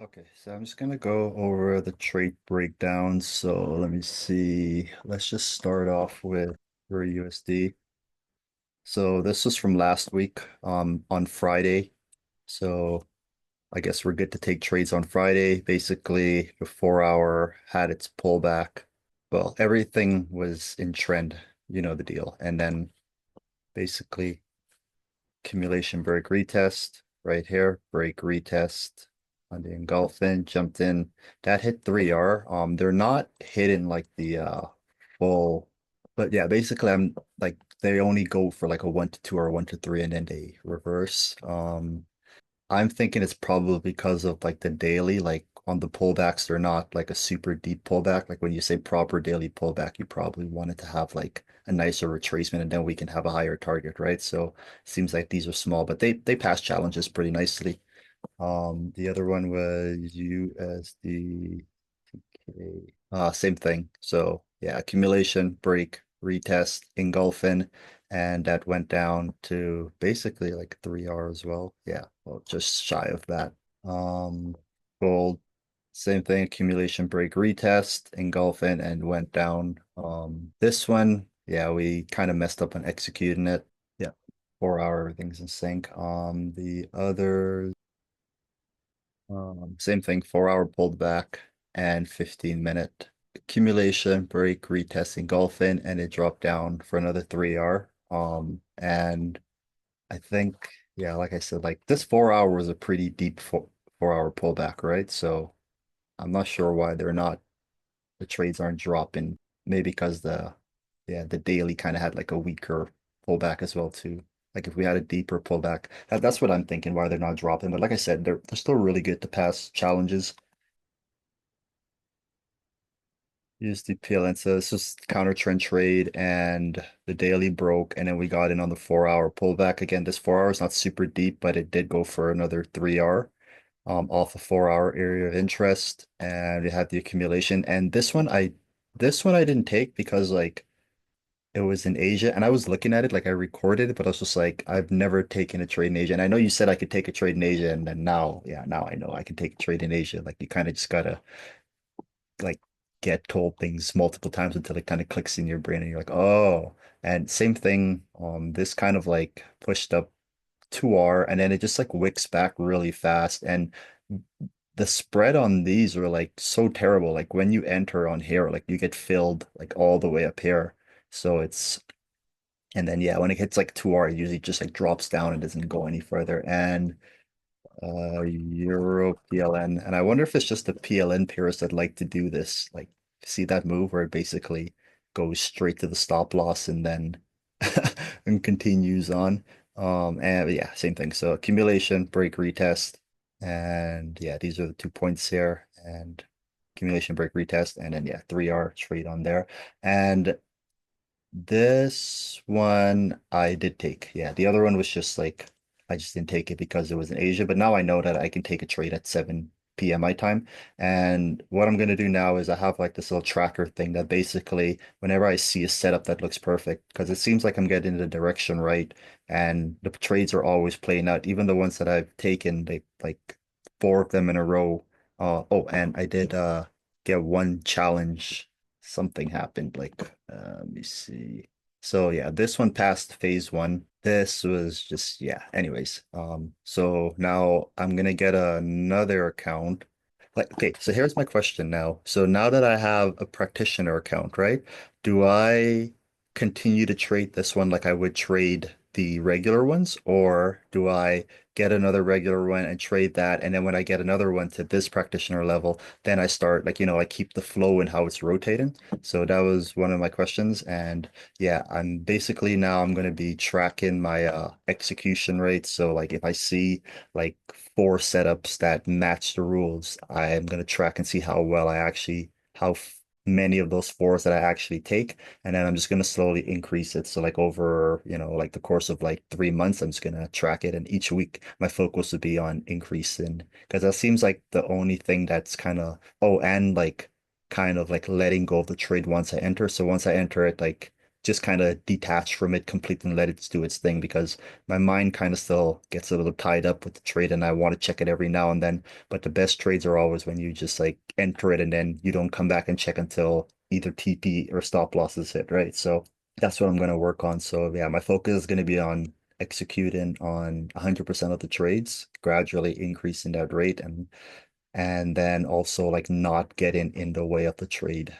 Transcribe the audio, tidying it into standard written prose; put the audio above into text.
Okay, so I'm just gonna go over the trade breakdown. So let me see. Let's just start off with for USD. So this was from last week, on Friday. So I guess we're good to take trades on Friday. Basically, the 4 hour had its pullback. Well, everything was in trend, you know the deal. And then basically accumulation break retest right here, break retest on the engulfing, jumped in. That hit 3R. They're not hitting like the full, but yeah, basically I'm like they only go for like a 1 to 2 or 1 to 3 and then they reverse. I'm thinking it's probably because of like the daily, like on the pullbacks, they're not like a super deep pullback. Like when you say proper daily pullback, you probably wanted to have like a nicer retracement and then we can have a higher target, right? So it seems like these are small, but they pass challenges pretty nicely. The other one was USD. Okay. Same thing. So yeah, accumulation, break, retest, engulfing, and that went down to basically like 3R as well. Yeah, well, just shy of that. Um, gold, same thing, accumulation, break, retest, engulfing, and went down. This one, yeah, we kind of messed up on executing it. Yeah, 4 hour, everything's in sync. The other same thing, 4 hour pulled back and 15-minute accumulation, break, retest, engulfing, and it dropped down for another 3R. And I think, yeah, like I said, like this 4 hour was a pretty deep 4 hour pullback, right? So I'm not sure why the trades aren't dropping. Maybe because the daily kind of had like a weaker pullback as well too. Like if we had a deeper pullback, that's what I'm thinking why they're not dropping. But like I said, they're still really good to pass challenges. Use the PLN. So this was counter trend trade and the daily broke and then we got in on the 4 hour pullback. Again, this 4 hour is not super deep, but it did go for another 3R off a 4 hour area of interest and we had the accumulation. And this one I didn't take because like it was in Asia and I was looking at it like I recorded it, but I was just like, I've never taken a trade in Asia. And I know you said I could take a trade in Asia, and then now, yeah, now I know I can take a trade in Asia. Like you kind of just gotta like get told things multiple times until it kind of clicks in your brain and you're like, oh. And same thing, this kind of like pushed up 2R and then it just like wicks back really fast. And the spread on these are like so terrible. Like when you enter on here, like you get filled like all the way up here. So it's and then yeah, when it hits like 2R, it usually just like drops down and doesn't go any further. And Euro PLN. And I wonder if it's just the PLN purists that like to do this. Like see that move where it basically goes straight to the stop loss and then and continues on. And yeah, same thing. So accumulation, break, retest. And yeah, these are the 2 points here. And accumulation, break, retest. And then yeah, 3R trade on there. And this one I did take. Yeah, the other one was just like I just didn't take it because it was in Asia. But now I know that I can take a trade at 7 p.m. my time. And what I'm gonna do now is I have like this little tracker thing that basically whenever I see a setup that looks perfect, because it seems like I'm getting the direction right, and the trades are always playing out. Even the ones that I've taken, they like four of them in a row. Oh, and I did get one challenge. Something happened like let me see. So yeah, this one passed phase one. This was just yeah. Anyways, so now I'm gonna get another account. Like, okay, so here's my question now. So now that I have a practitioner account, right? Do I continue to trade this one like I would trade the regular ones, or do I get another regular one and trade that, and then when I get another one to this practitioner level, then I start like, I keep the flow and how it's rotating. So that was one of my questions. And yeah, I'm going to be tracking my execution rates. So like if I see like four setups that match the rules, I am going to track and see how well how many of those fours that I actually take. And then I'm just going to slowly increase it. So like over, like the course of like 3 months, I'm just going to track it. And each week my focus would be on increasing because that seems like the only thing that's and like kind of like letting go of the trade once I enter. So once I enter it, like just kind of detach from it completely and let it do its thing because my mind kind of still gets a little tied up with the trade and I want to check it every now and then. But the best trades are always when you just like enter it and then you don't come back and check until either TP or stop loss is hit, right? So that's what I'm going to work on. So yeah, my focus is going to be on executing on 100% of the trades, gradually increasing that rate and then also like not getting in the way of the trade.